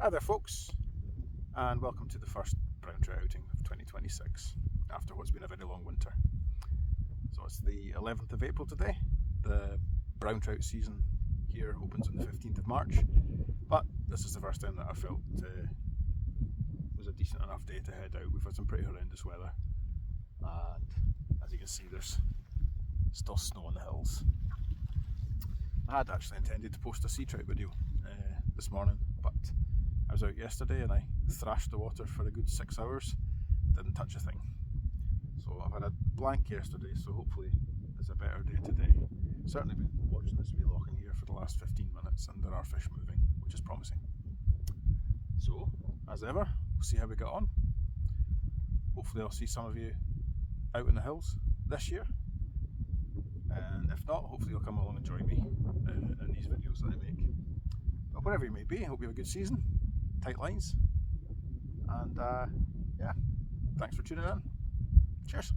Hi there folks, and welcome to the first brown trout outing of 2026 after what's been a very long winter. So it's the 11th of April today. The brown trout season here opens on the 15th of March, but this is the first time that I felt it was a decent enough day to head out. We've had some pretty horrendous weather, and as you can see there's still snow on the hills. I had actually intended to post a sea trout video this morning, but I was out yesterday and I thrashed the water for a good 6 hours, didn't touch a thing. So I've had a blank yesterday, so hopefully it's a better day today. Certainly been watching this wee loch in here for the last 15 minutes and there are fish moving, which is promising. So, as ever, we'll see how we get on. Hopefully I'll see some of you out in the hills this year. And if not, hopefully you'll come along and join me in these videos that I make. But wherever you may be, I hope you have a good season. Tight lines, and yeah, thanks for tuning in. Cheers.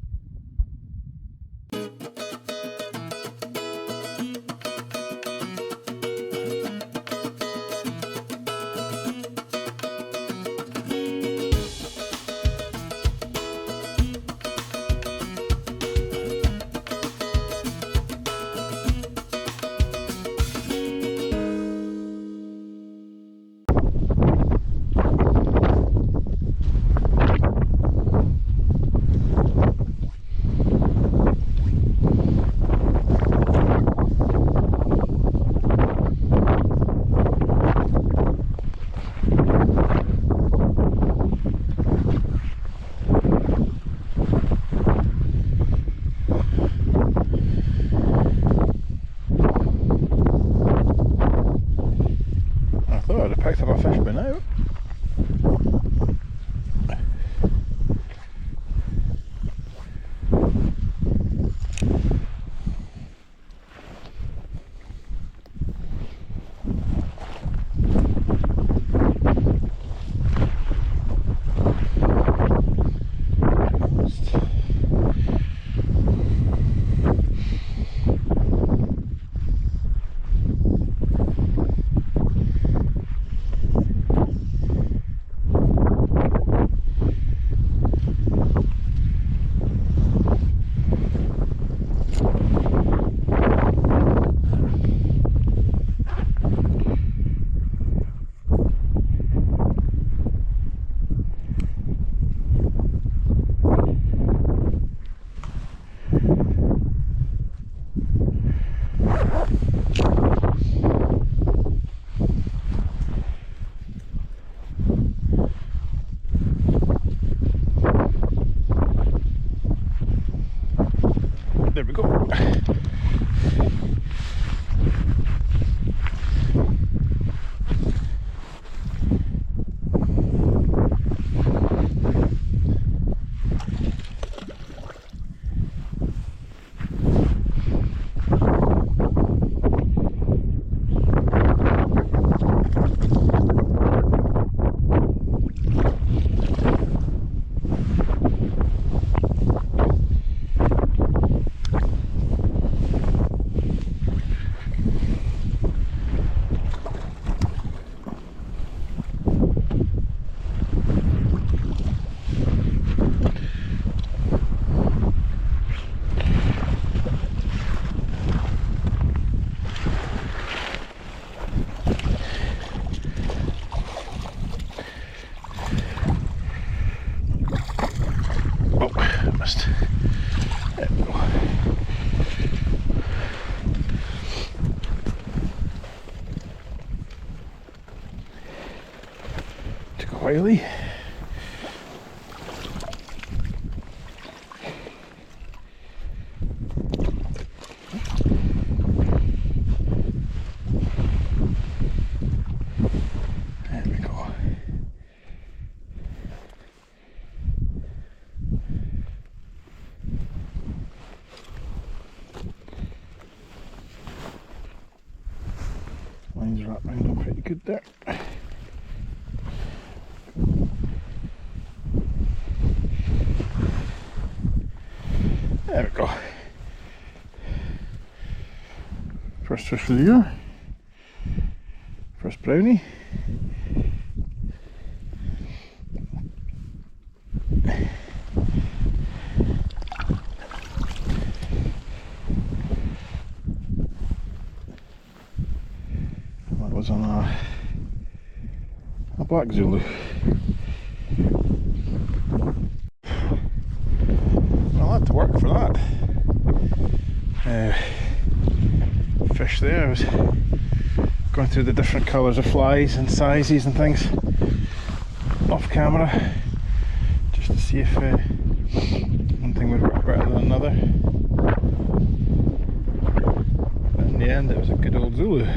I'd have picked up a fish by now. There we go. There we go. Took a whiley. There we go. Lines wrapped around them pretty good there. There we go. First fish of the year. First brownie. That was on a black Zulu. Well, I had to work for that. Fish there. I was going through the different colours of flies and sizes and things off camera, just to see if one thing would work better than another. But in the end, it was a good old Zulu.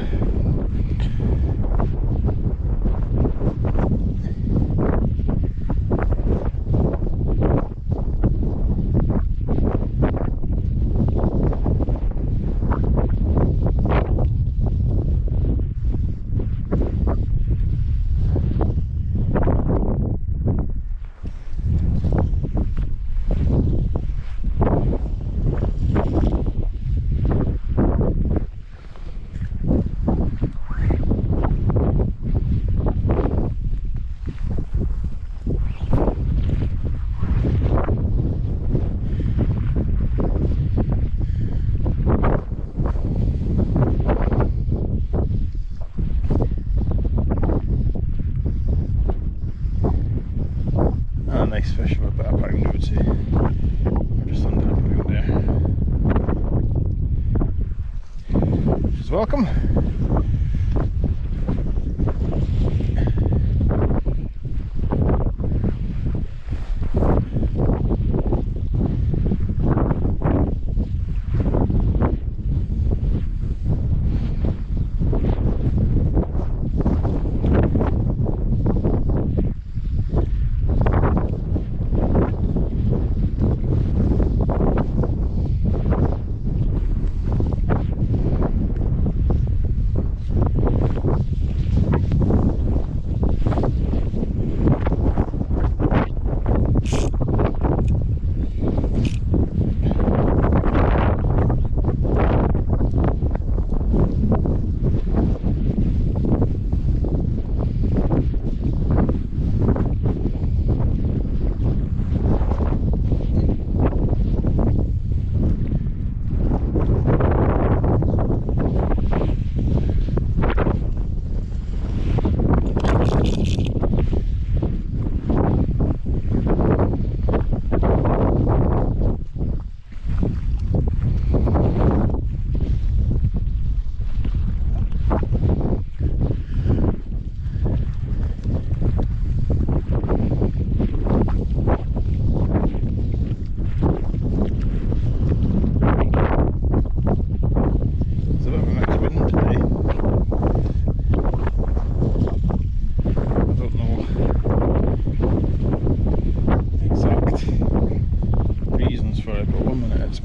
Nice fish of about a pound, I would say. Or just under a pound there. She's welcome.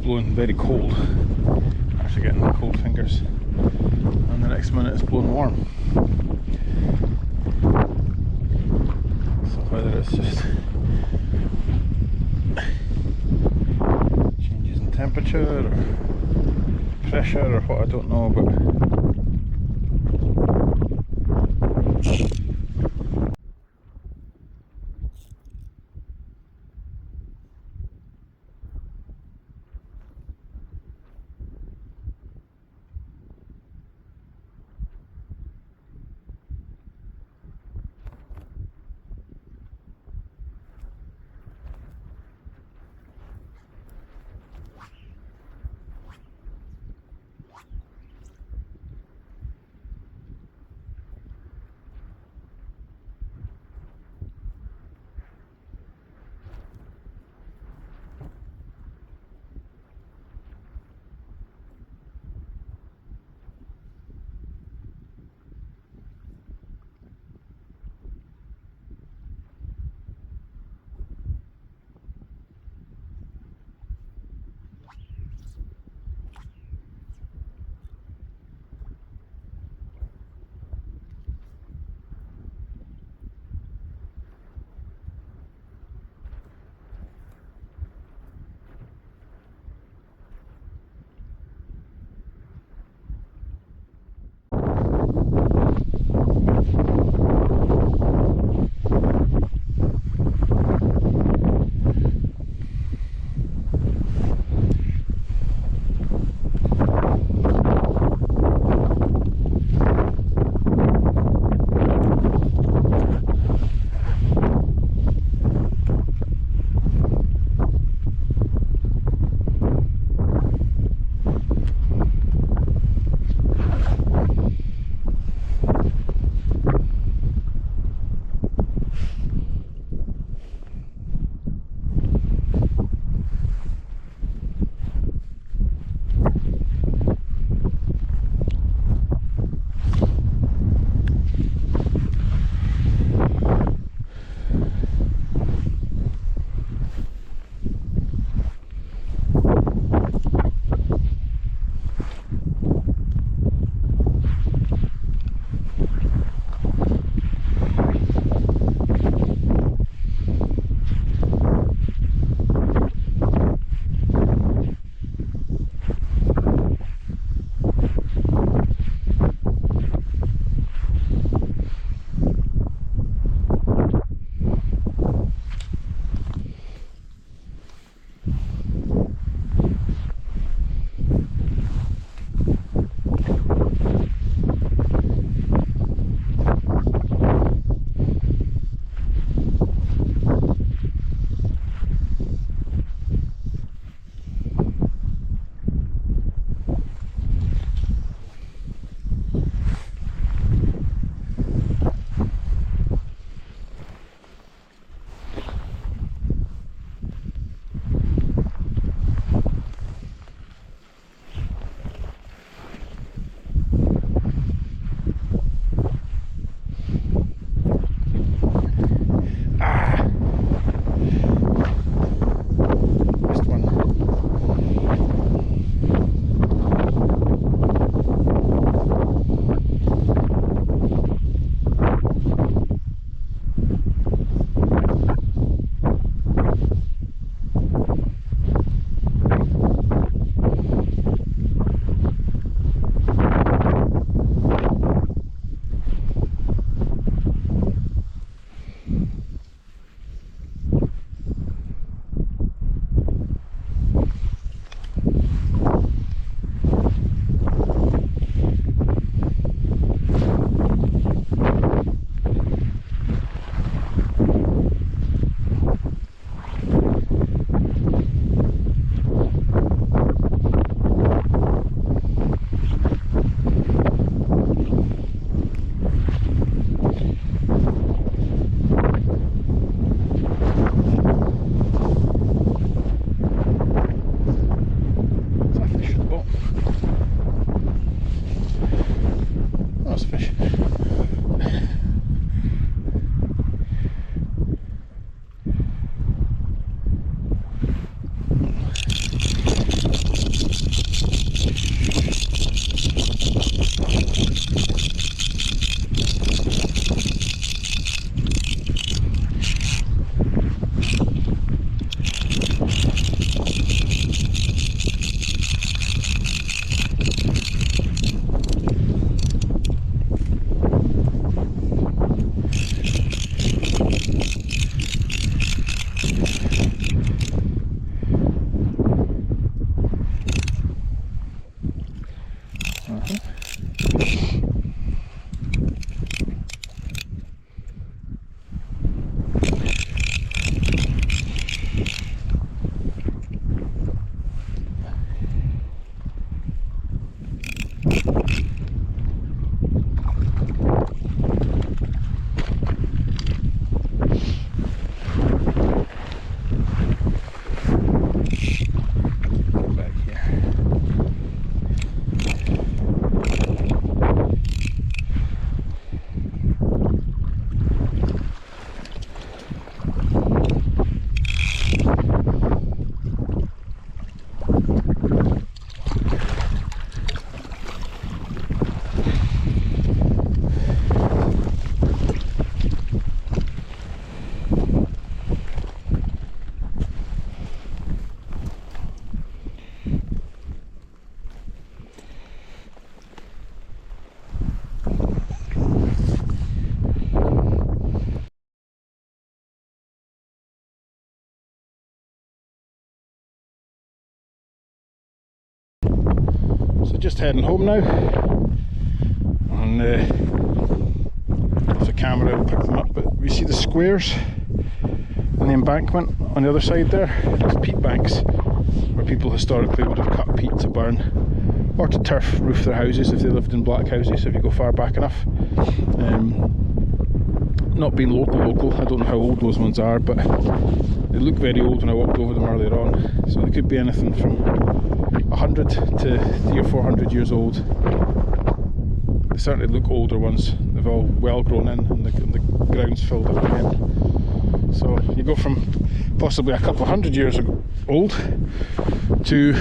Blowing very cold, actually getting cold fingers, and the next minute it's blowing warm. So whether it's just changes in temperature or pressure or what, I don't know, but just heading home now, and if the camera will pick them up, but we see the squares and the embankment on the other side there. There's peat banks where people historically would have cut peat to burn or to turf roof their houses if they lived in black houses, if you go far back enough. Not being local, I don't know how old those ones are, but they look very old when I walked over them earlier on. So they could be anything from 100 to 300 or 400 years old. They certainly look older ones. They've all well grown in, and the ground's filled up again. So you go from possibly a couple of hundred years old to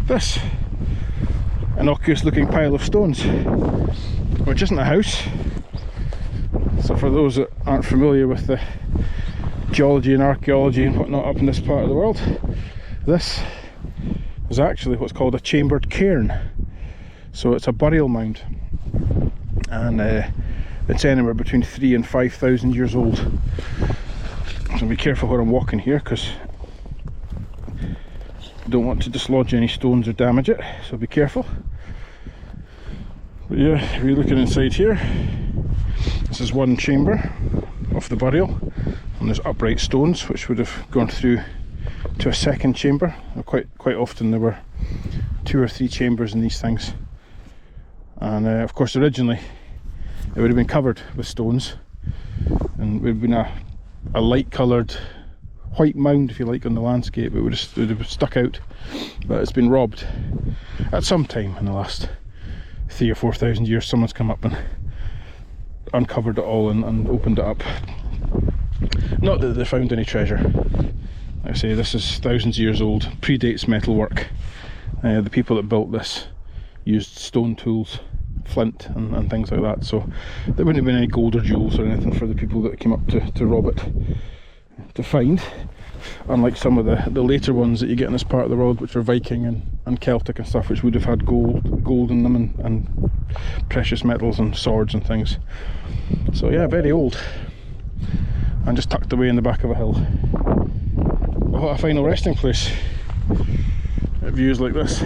this innocuous looking pile of stones, which isn't a house. So for those that aren't familiar with the geology and archaeology and whatnot up in this part of the world, this is actually what's called a chambered cairn. So it's a burial mound, and it's anywhere between 3,000 and 5,000 years old. So be careful where I'm walking here, because I don't want to dislodge any stones or damage it, so be careful. But yeah, we're looking inside here. This is one chamber of the burial, and there's upright stones which would have gone through to a second chamber. Quite often there were 2 or 3 chambers in these things, and of course originally it would have been covered with stones, and it would have been a light coloured white mound, if you like, on the landscape. It would have stuck out, but it's been robbed at some time in the last 3,000 or 4,000 years. Someone's come up and uncovered it all and opened it up. Not that they found any treasure. Like I say, this is thousands of years old, predates metalwork. The people that built this used stone tools, flint and things like that, so there wouldn't have been any gold or jewels or anything for the people that came up to rob it to find, unlike some of the later ones that you get in this part of the world, which are Viking and Celtic and stuff, which would have had gold in them and precious metals and swords and things. So yeah, very old, and just tucked away in the back of a hill. What a final resting place at views like this.